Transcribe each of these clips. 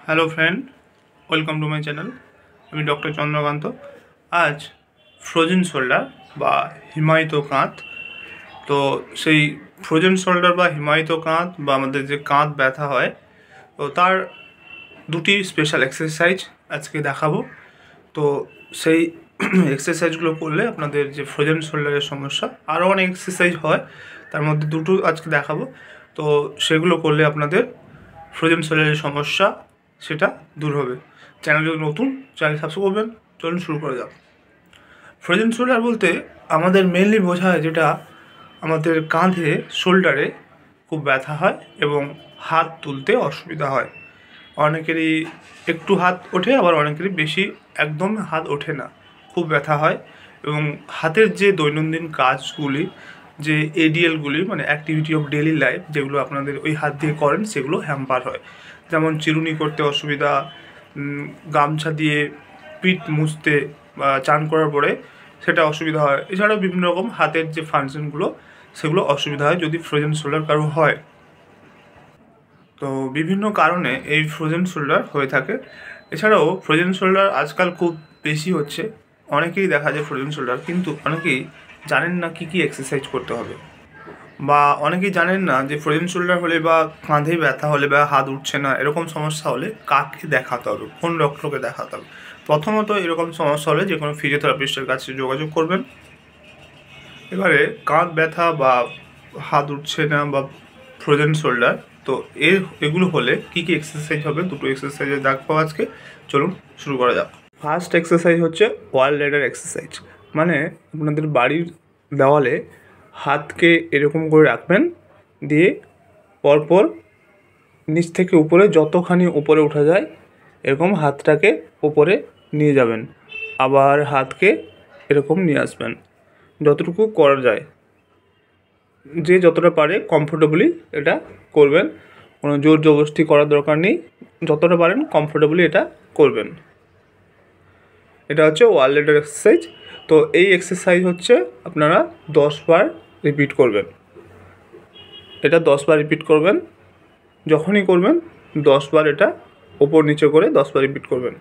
Hello friend, welcome to my channel. আমি doctor Chandrakant. আজ frozen shoulder বা হিমায়িত কাঁধ, তো সেই ফ্রোজেন শোল্ডার বা হিমায়িত কাঁধ বা আমাদের যে কাঁধ ব্যথা হয়, তো তার দুটি স্পেশাল এক্সারসাইজ আজকে দেখাবো। তো সেই এক্সারসাইজগুলো করলে আপনাদের যে ফ্রোজেন শোল্ডারের সমস্যা, আরও অনেক এক্সারসাইজ হয়, তার মধ্যে দুটো আজকে দেখাবো। তো সেগুলো করলে আপনাদের ফ্রোজেন শোল্ডারের সমস্যা সেটা দূর হবে। চ্যানেল যদি নতুন, চ্যানেল সাবস্ক্রাইব করবেন। চলুন শুরু করা যাক। ফ্রোজেন শোল্ডার বলতে আমাদের মেনলি বোঝায় যেটা আমাদের কাঁধে, শোল্ডারে খুব ব্যথা হয় এবং হাত তুলতে অসুবিধা হয়। অনেকেরই একটু হাত ওঠে, আবার অনেকেরই বেশি একদম হাত ওঠে না, খুব ব্যথা হয়। এবং হাতের যে দৈনন্দিন কাজগুলি, যে এডিএলগুলি মানে অ্যাক্টিভিটি অফ ডেইলি লাইফ, যেগুলো আপনাদের ওই হাত দিয়ে করেন, সেগুলো হ্যাম্পার হয়। যেমন চিরুনি করতে অসুবিধা, গামছা দিয়ে পিঠ মুছতে বা চান করার পরে সেটা অসুবিধা হয়। এছাড়াও বিভিন্ন রকম হাতের যে ফাংশনগুলো, সেগুলো অসুবিধা হয় যদি ফ্রোজেন শোল্ডার কারো হয়। তো বিভিন্ন কারণে এই ফ্রোজেন শোল্ডার হয়ে থাকে। এছাড়াও ফ্রোজেন শোল্ডার আজকাল খুব বেশি হচ্ছে। অনেকেই দেখা যায় ফ্রোজেন শোল্ডার, কিন্তু অনেকেই জানেন না কী কী এক্সারসাইজ করতে হবে, বা অনেকেই জানেন না যে ফ্রোজেন শোল্ডার হলে বা কাঁধে ব্যথা হলে বা হাত উঠছে না, এরকম সমস্যা হলে কাকে দেখাতে হবে, কোন ডক্টরকে দেখাতে হবে। প্রথমত এরকম সমস্যা হলে যে কোনো ফিজিওথেরাপিস্টের কাছে যোগাযোগ করবেন। এবারে কাঁধ ব্যথা বা হাত উঠছে না বা ফ্রোজেন শোল্ডার, তো এগুলো হলে কী কী এক্সারসাইজ হবে, দুটো এক্সারসাইজের দেখবো আজকে। চলুন শুরু করা যাক। ফার্স্ট এক্সারসাইজ হচ্ছে ওয়াল রাইডার এক্সারসাইজ। মানে আপনাদের বাড়ির দেওয়ালে হাতকে এরকম করে রাখবেন, দিয়ে পরপর নিচ থেকে উপরে যতখানি উপরে ওঠা যায় এরকম হাতটাকে উপরে নিয়ে যাবেন, আবার হাতকে এরকম নিয়ে আসবেন, যতটুকু করা যায়। যে যতটা পারে কমফোর্টেবলি এটা করবেন, কোনো জোর জবরদস্তি করার দরকার নেই। যতটা পারেন কমফোর্টেবলি এটা করবেন। এটা হচ্ছে ওয়াল রাইডার এক্সারসাইজ। তো এই এক্সারসাইজ হচ্ছে আপনারা 10 বার রিপিট করবেন। এটা 10 বার রিপিট করবেন। যখনই করবেন 10 বার এটা ওপর নিচে করে 10 বার রিপিট করবেন।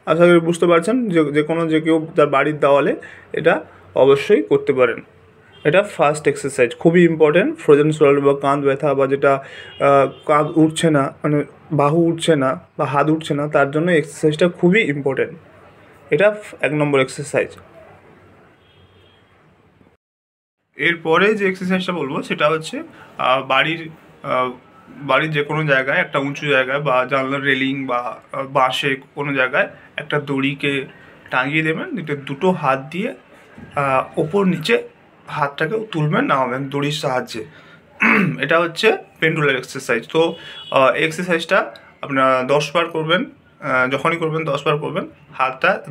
আশা করি বুঝতে পারছেন। যে কেউ তার বাড়ির দেওয়ালে এটা অবশ্যই করতে পারেন। এটা ফার্স্ট এক্সারসাইজ, খুবই ইম্পর্টেন্ট। ফ্রোজেন শোল্ডার বা কাঁধ ব্যথা বা যেটা কাঁধ উঠছে না, মানে বাহু উঠছে না বা হাত উঠছে না, তার জন্য এক্সারসাইজটা খুবই ইম্পর্টেন্ট। এটা 1 নম্বর এক্সারসাইজ। এরপরে যে এক্সারসাইজটা বলবো সেটা হচ্ছে বাড়ির বাড়ির যে কোনো জায়গায়, একটা উঁচু জায়গায় বা জানলার রেলিং বা বাঁশে কোনো জায়গায় একটা দড়িকে টাঙিয়ে দেবেন। দুটো হাত দিয়ে ওপর নিচে হাতটাকে তুলবেন, নামাবেন দড়ির সাহায্যে। এটা হচ্ছে পেন্ডুলার এক্সারসাইজ। তো এক্সারসাইজটা আপনারা 10 বার করবেন। যখনই করবেন 10 বার করবেন।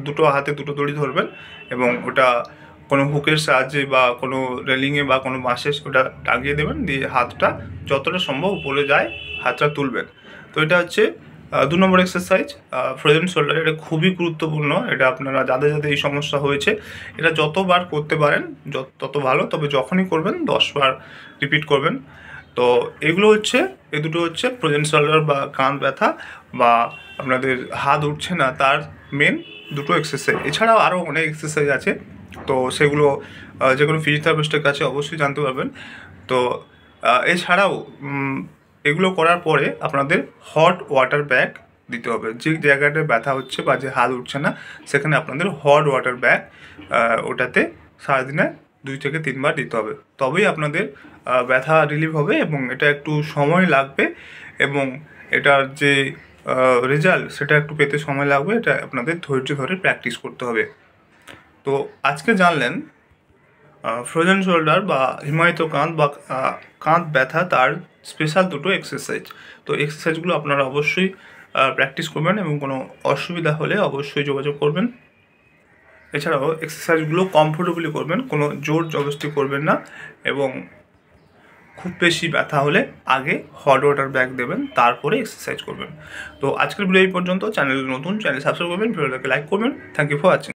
দুটো হাতে দুটো দড়ি ধরবেন এবং ওটা কোনো হুকের সাহায্যে বা কোনো রেলিংয়ে বা কোনো বাঁশে ওটা টাঙিয়ে দেবেন, দিয়ে হাতটা যতটা সম্ভব উপরে যায় হাতটা তুলবেন। তো এটা হচ্ছে 2 নম্বর এক্সারসাইজ, ফ্রোজেন শোল্ডার। এটা খুবই গুরুত্বপূর্ণ। এটা আপনারা যাদের এই সমস্যা হয়েছে, এটা যতবার করতে পারেন তত ভালো। তবে যখনই করবেন 10 বার রিপিট করবেন। তো এগুলো হচ্ছে, এই দুটো হচ্ছে ফ্রোজেন শোল্ডার বা কাঁধ ব্যথা বা আপনাদের হাত উঠছে না তার মেন দুটো এক্সারসাইজ। এছাড়াও আরও অনেক এক্সারসাইজ আছে, তো সেগুলো যে কোনো ফিজিওথেরাপিস্টের কাছে অবশ্যই জানতে পারবেন। তো এছাড়াও এগুলো করার পরে আপনাদের হট ওয়াটার ব্যাগ দিতে হবে। যে জায়গাটায় ব্যথা হচ্ছে বা যে হাত উঠছে না, সেখানে আপনাদের হট ওয়াটার ব্যাগ ওটাতে সারাদিনে 2 থেকে 3 বার দিতে হবে। তবেই আপনাদের ব্যথা রিলিভ হবে এবং এটা একটু সময় লাগবে এবং এটার যে রেজাল্ট সেটা একটু পেতে সময় লাগবে। এটা আপনাদের ধৈর্য ধরে প্র্যাকটিস করতে হবে। তো আজকে জানলেন ফ্রোজেন শোল্ডার বা হিমায়িত কাঁধ বা কাঁধ ব্যথা, তার স্পেশাল দুটো এক্সারসাইজ। তো এক্সারসাইজগুলো আপনারা অবশ্যই প্র্যাকটিস করবেন এবং কোনো অসুবিধা হলে অবশ্যই যোগাযোগ করবেন। এছাড়াও এক্সারসাইজগুলো কমফোর্টেবলি করবেন, কোনো জোর জবরদস্তি করবেন না। এবং খুব বেশি ব্যথা হলে আগে হট ওয়াটার ব্যাগ দেবেন, তারপরে এক্সারসাইজ করবেন। তো আজকের ভিডিও এই পর্যন্ত। চ্যানেল নতুন, চ্যানেল সাবস্ক্রাইব করবেন, ভিডিওটাকে লাইক করবেন। Thank you for watching.